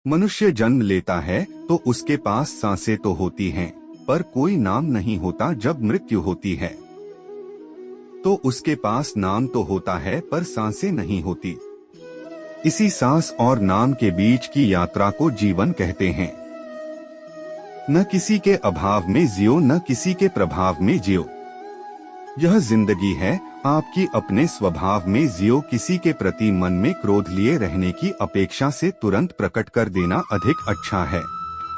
मनुष्य जन्म लेता है तो उसके पास सांसें तो होती हैं, पर कोई नाम नहीं होता। जब मृत्यु होती है तो उसके पास नाम तो होता है, पर सांसें नहीं होती। इसी सांस और नाम के बीच की यात्रा को जीवन कहते हैं। न किसी के अभाव में जियो, न किसी के प्रभाव में जियो। यह जिंदगी है, आपकी अपने स्वभाव में जियो। किसी के प्रति मन में क्रोध लिए रहने की अपेक्षा से तुरंत प्रकट कर देना अधिक अच्छा है।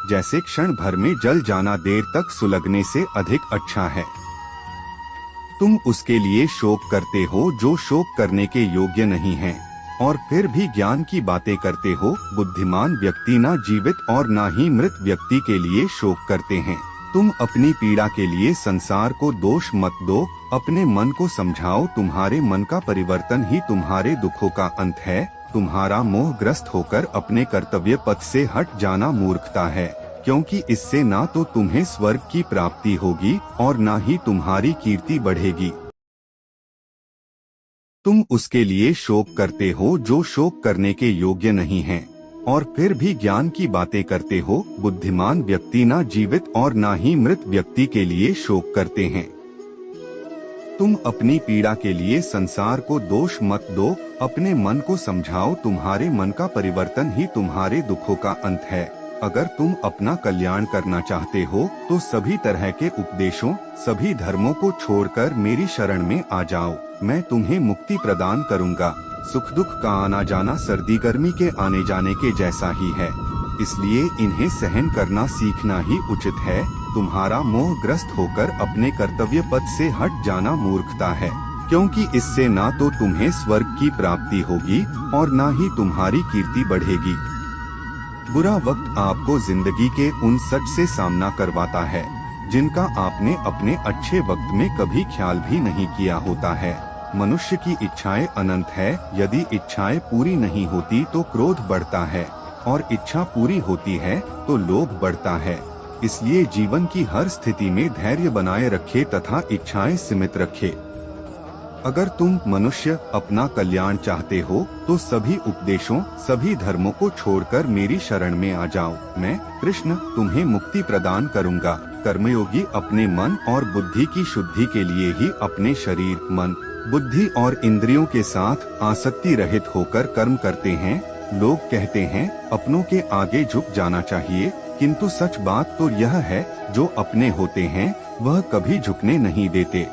जैसे क्षण भर में जल जाना देर तक सुलगने से अधिक अच्छा है। तुम उसके लिए शोक करते हो जो शोक करने के योग्य नहीं है, और फिर भी ज्ञान की बातें करते हो। बुद्धिमान व्यक्ति ना जीवित और ना ही मृत व्यक्ति के लिए शोक करते हैं। तुम अपनी पीड़ा के लिए संसार को दोष मत दो, अपने मन को समझाओ। तुम्हारे मन का परिवर्तन ही तुम्हारे दुखों का अंत है। तुम्हारा मोहग्रस्त होकर अपने कर्तव्य पथ से हट जाना मूर्खता है, क्योंकि इससे ना तो तुम्हें स्वर्ग की प्राप्ति होगी और ना ही तुम्हारी कीर्ति बढ़ेगी। तुम उसके लिए शोक करते हो जो शोक करने के योग्य नहीं है, और फिर भी ज्ञान की बातें करते हो। बुद्धिमान व्यक्ति ना जीवित और ना ही मृत व्यक्ति के लिए शोक करते हैं। तुम अपनी पीड़ा के लिए संसार को दोष मत दो, अपने मन को समझाओ। तुम्हारे मन का परिवर्तन ही तुम्हारे दुखों का अंत है। अगर तुम अपना कल्याण करना चाहते हो तो सभी तरह के उपदेशों, सभी धर्मों को छोड़कर मेरी शरण में आ जाओ। मैं तुम्हें मुक्ति प्रदान करूंगा। सुख दुख का आना जाना सर्दी गर्मी के आने जाने के जैसा ही है, इसलिए इन्हें सहन करना सीखना ही उचित है। तुम्हारा मोहग्रस्त होकर अपने कर्तव्य पथ से हट जाना मूर्खता है, क्योंकि इससे ना तो तुम्हें स्वर्ग की प्राप्ति होगी और ना ही तुम्हारी कीर्ति बढ़ेगी। बुरा वक्त आपको जिंदगी के उन सच से सामना करवाता है जिनका आपने अपने अच्छे वक्त में कभी ख्याल भी नहीं किया होता है। मनुष्य की इच्छाएं अनंत है। यदि इच्छाएं पूरी नहीं होती तो क्रोध बढ़ता है, और इच्छा पूरी होती है तो लोभ बढ़ता है। इसलिए जीवन की हर स्थिति में धैर्य बनाए रखे तथा इच्छाएं सीमित रखे। अगर तुम मनुष्य अपना कल्याण चाहते हो तो सभी उपदेशों, सभी धर्मों को छोड़कर मेरी शरण में आ जाओ। मैं कृष्ण तुम्हें मुक्ति प्रदान करूंगा। कर्मयोगी अपने मन और बुद्धि की शुद्धि के लिए ही अपने शरीर, मन, बुद्धि और इंद्रियों के साथ आसक्ति रहित होकर कर्म करते हैं। लोग कहते हैं अपनों के आगे झुक जाना चाहिए, किंतु सच बात तो यह है जो अपने होते हैं वह कभी झुकने नहीं देते।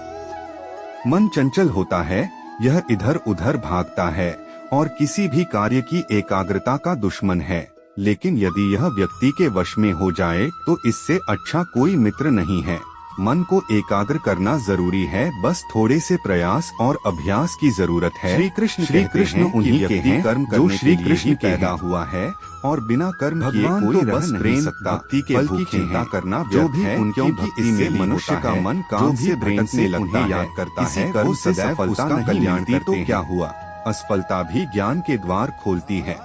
मन चंचल होता है, यह इधर उधर भागता है और किसी भी कार्य की एकाग्रता का दुश्मन है। लेकिन यदि यह व्यक्ति के वश में हो जाए तो इससे अच्छा कोई मित्र नहीं है। मन को एकाग्र करना जरूरी है, बस थोड़े से प्रयास और अभ्यास की जरूरत है। श्री कृष्ण उन्हीं के हैं कर्म जो श्री कृष्ण पैदा हुआ है, और बिना कर्म किए कोई बस प्रेम भक्ति के फल की चिंता करना जो भी उनकी भक्ति में मनुष्य का मन काम से भटकने लगता है, याद करता है कर्म से सफलता नहीं कल्याण तो क्या हुआ। असफलता भी ज्ञान के द्वार खोलती है।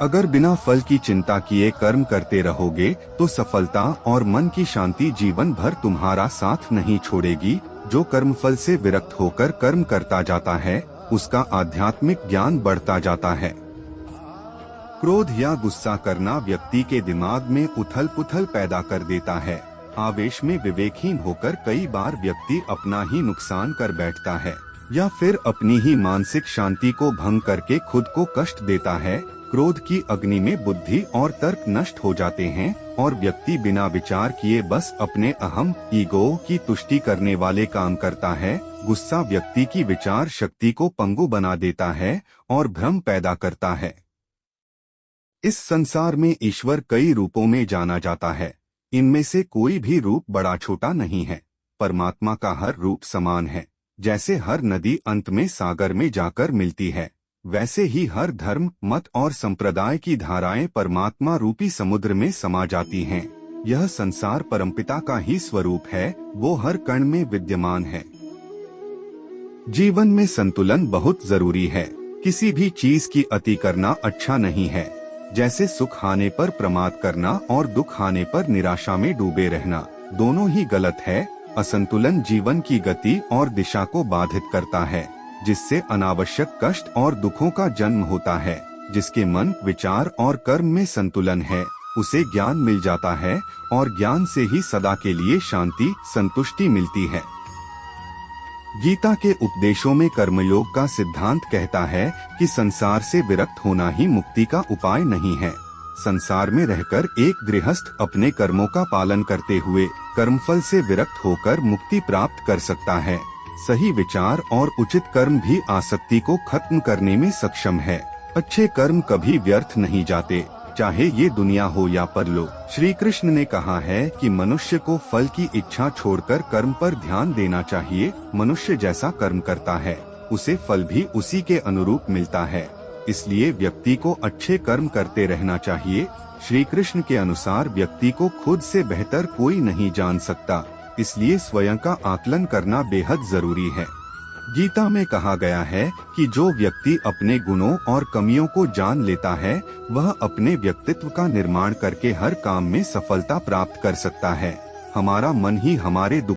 अगर बिना फल की चिंता किए कर्म करते रहोगे तो सफलता और मन की शांति जीवन भर तुम्हारा साथ नहीं छोड़ेगी। जो कर्म फल से विरक्त होकर कर्म करता जाता है उसका आध्यात्मिक ज्ञान बढ़ता जाता है। क्रोध या गुस्सा करना व्यक्ति के दिमाग में उथल पुथल पैदा कर देता है। आवेश में विवेकहीन होकर कई बार व्यक्ति अपना ही नुकसान कर बैठता है, या फिर अपनी ही मानसिक शांति को भंग करके खुद को कष्ट देता है। क्रोध की अग्नि में बुद्धि और तर्क नष्ट हो जाते हैं और व्यक्ति बिना विचार किए बस अपने अहम, ईगो की तुष्टि करने वाले काम करता है। गुस्सा व्यक्ति की विचार शक्ति को पंगु बना देता है और भ्रम पैदा करता है। इस संसार में ईश्वर कई रूपों में जाना जाता है। इनमें से कोई भी रूप बड़ा छोटा नहीं है। परमात्मा का हर रूप समान है। जैसे हर नदी अंत में सागर में जाकर मिलती है, वैसे ही हर धर्म, मत और संप्रदाय की धाराएं परमात्मा रूपी समुद्र में समा जाती हैं। यह संसार परमपिता का ही स्वरूप है, वो हर कण में विद्यमान है। जीवन में संतुलन बहुत जरूरी है। किसी भी चीज की अति करना अच्छा नहीं है। जैसे सुख आने पर प्रमाद करना और दुख आने पर निराशा में डूबे रहना, दोनों ही गलत है। असंतुलन जीवन की गति और दिशा को बाधित करता है, जिससे अनावश्यक कष्ट और दुखों का जन्म होता है। जिसके मन, विचार और कर्म में संतुलन है, उसे ज्ञान मिल जाता है और ज्ञान से ही सदा के लिए शांति, संतुष्टि मिलती है। गीता के उपदेशों में कर्मयोग का सिद्धांत कहता है कि संसार से विरक्त होना ही मुक्ति का उपाय नहीं है। संसार में रहकर एक गृहस्थ अपने कर्मों का पालन करते हुए कर्मफल से विरक्त होकर मुक्ति प्राप्त कर सकता है। सही विचार और उचित कर्म भी आसक्ति को खत्म करने में सक्षम है। अच्छे कर्म कभी व्यर्थ नहीं जाते, चाहे ये दुनिया हो या परलोक। श्री कृष्ण ने कहा है कि मनुष्य को फल की इच्छा छोड़कर कर्म पर ध्यान देना चाहिए। मनुष्य जैसा कर्म करता है, उसे फल भी उसी के अनुरूप मिलता है। इसलिए व्यक्ति को अच्छे कर्म करते रहना चाहिए। श्री कृष्ण के अनुसार व्यक्ति को खुद से बेहतर कोई नहीं जान सकता, इसलिए स्वयं का आकलन करना बेहद जरूरी है। गीता में कहा गया है कि जो व्यक्ति अपने गुणों और कमियों को जान लेता है, वह अपने व्यक्तित्व का निर्माण करके हर काम में सफलता प्राप्त कर सकता है। हमारा मन ही हमारे